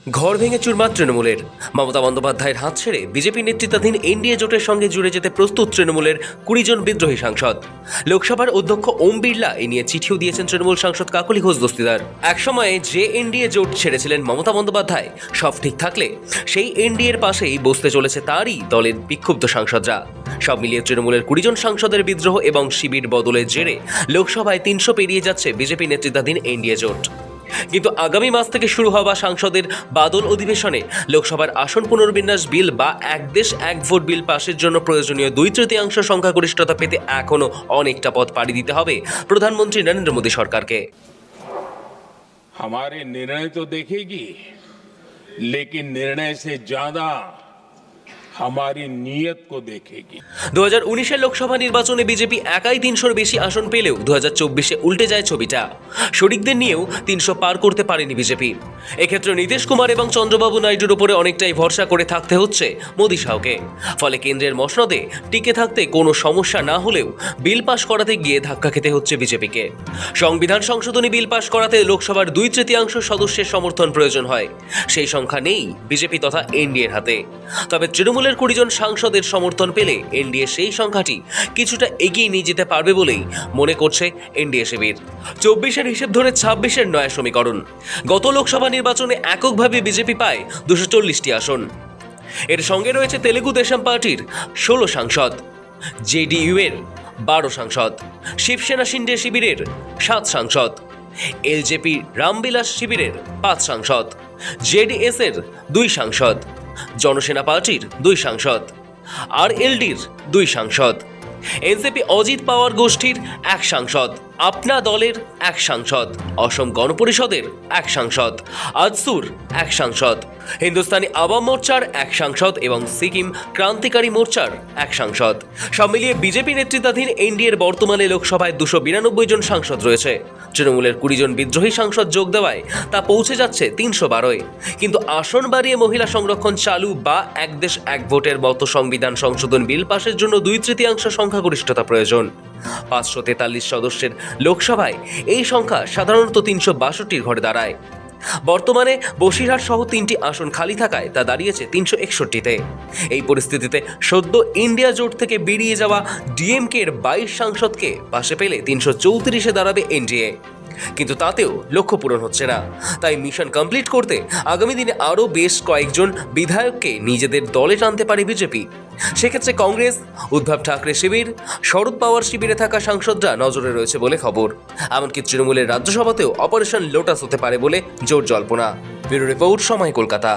ঘর ভেঙে চুরমার তৃণমূলের। মমতা বন্দ্যোপাধ্যায়ের হাত ছেড়ে বিজেপি নেতৃত্বাধীন এনডিএ জোটের সঙ্গে জুড়ে যেতে প্রস্তুত তৃণমূলের 20 জন বিদ্রোহী সাংসদ। লোকসভার অধ্যক্ষ ওম বিড়লা এ নিয়ে চিঠিও দিয়েছেন তৃণমূল সাংসদ কাকলি ঘোষ দস্তিদার। একসময়ে যে এনডিএ জোট ছেড়েছিলেন মমতা বন্দ্যোপাধ্যায়, সব ঠিক থাকলে সেই এনডিএর পাশেই বসতে চলেছে তারই দলের বিক্ষুব্ধ সাংসদরা। সব মিলিয়ে তৃণমূলের 20 জন সাংসদের বিদ্রোহ এবং শিবির বদলের জেরে লোকসভায় 300 পেরিয়ে যাচ্ছে বিজেপি নেতৃত্বাধীন এনডিএ জোট। কিন্তু আগামী মাস থেকে শুরু হওয়া সংসদের বাদল অধিবেশনে লোকসভার আসন পুনর্বিন্যাস বিল বা এক দেশ এক ভোট বিল পাশের জন্য প্রয়োজনীয় 2/3 সংখ্যাগরিষ্ঠতা পেতে এখনো অনেকটা পথ পাড়ি দিতে হবে প্রধানমন্ত্রী নরেন্দ্র মোদী সরকারকে। हमारे निर्णय तो देखेगी, लेकिन निर्णय से ज्यादा हमारी नीयत को देखेगी। 2019-এর লোকসভা নির্বাচনে বিজেপি একাই 300-র বেশি আসন পেলেও 2024-এ উল্টে যায় ছবিটা। শরিকদের নিয়েও 300 পার করতে পারেনি বিজেপি। এক্ষেত্রে নীতিশ কুমার এবং চন্দ্রবাবু নাইডুর উপরে অনেকটাই ভরসা করে থাকতে হচ্ছে মোদী শাহকে। ফলে কেন্দ্রের মসনদে টিকে থাকতে কোনো সমস্যা না হলেও বিল পাশ করাতে গিয়ে ধাক্কা খেতে হচ্ছে বিজেপিকে। সংবিধান সংশোধনী বিল পাশ করাতে লোকসভার 2/3 সদস্যের সমর্থন প্রয়োজন হয়। সেই সংখ্যা নেই বিজেপি তথা এনডিএর হাতে। তবে তৃণমূলের 20 জন সাংসদের সমর্থন পেলে এনডিএ সেই সংখ্যাটি কিছুটা এগিয়ে নিয়ে যেতে পারবে বলেই মনে করছে এনডিএ শিবির। 24-এর হিসেব ধরে 26-এর নয়া সমীকরণ। গত লোকসভা নির্বাচনে এককভাবে বিজেপি পায় 240টি আসন। এর সঙ্গে রয়েছে তেলেগু দেশম পার্টির 16 সাংসদ, জেডিইউ এর 12 সাংসদ, শিবসেনা শিন্ডে শিবিরের 7 সাংসদ, এলজেপি রামবিলাস শিবিরের 5 সাংসদ, জেডিএস এর 2 সাংসদ, জনসেনা পার্টির 2 সাংসদ, আরএলডির 2 সাংসদ, এনসিপি অজিত পাওয়ার গোষ্ঠীর 1 সাংসদ, আপনা দলের 1 সাংসদ, অসম গণপরিষদের 1 সাংসদ, আজসুর 1 সাংসদ, হিন্দুস্তানি আওয়াম মোর্চার 1 সাংসদ এবং সিকিম ক্রান্তিকারী মোর্চার 1 সাংসদ। সব মিলিয়ে বিজেপি নেতৃত্বাধীন এনডিএর বর্তমানে লোকসভায় 292 জন সাংসদ রয়েছে। তৃণমূলের 20 জন বিদ্রোহী সাংসদ যোগ দেওয়ায় তা পৌঁছে যাচ্ছে 312-এ। কিন্তু আসন বাড়িয়ে মহিলা সংরক্ষণ চালু বা এক দেশ এক ভোটের মতো সংবিধান সংশোধন বিল পাশের জন্য 2/3 সংখ্যাগরিষ্ঠতা প্রয়োজন। 543 সদস্যের লোকসভায় এই সংখ্যা সাধারণত 362-র ঘরে দাঁড়ায়। বর্তমানে বসিরহাট সহ 3টি আসন খালি থাকায় তা দাঁড়িয়েছে 361-তে। এই পরিস্থিতিতে সদ্য ইন্ডিয়া জোট থেকে বেরিয়ে যাওয়া ডিএমকে এর 22 সাংসদকে পাশে পেলে 334-এ দাঁড়াবে এনডিএ। কিন্তু তাতেও লক্ষ্য পূরণ হচ্ছে না। তাই মিশন কমপ্লিট করতে আগামী দিনে আরও বেশ কয়েকজন বিধায়ককে নিজেদের দলে টানতে পারে বিজেপি। সেক্ষেত্রে কংগ্রেস, উদ্ধব ঠাকরে শিবির, শরদ পাওয়ার শিবিরে থাকা সাংসদরা নজরে রয়েছে বলে খবর। এমনকি তৃণমূলের রাজ্যসভাতেও অপারেশন লোটাস হতে পারে বলে জোর জল্পনা। ব্যুরো রিপোর্ট, সময়, কলকাতা।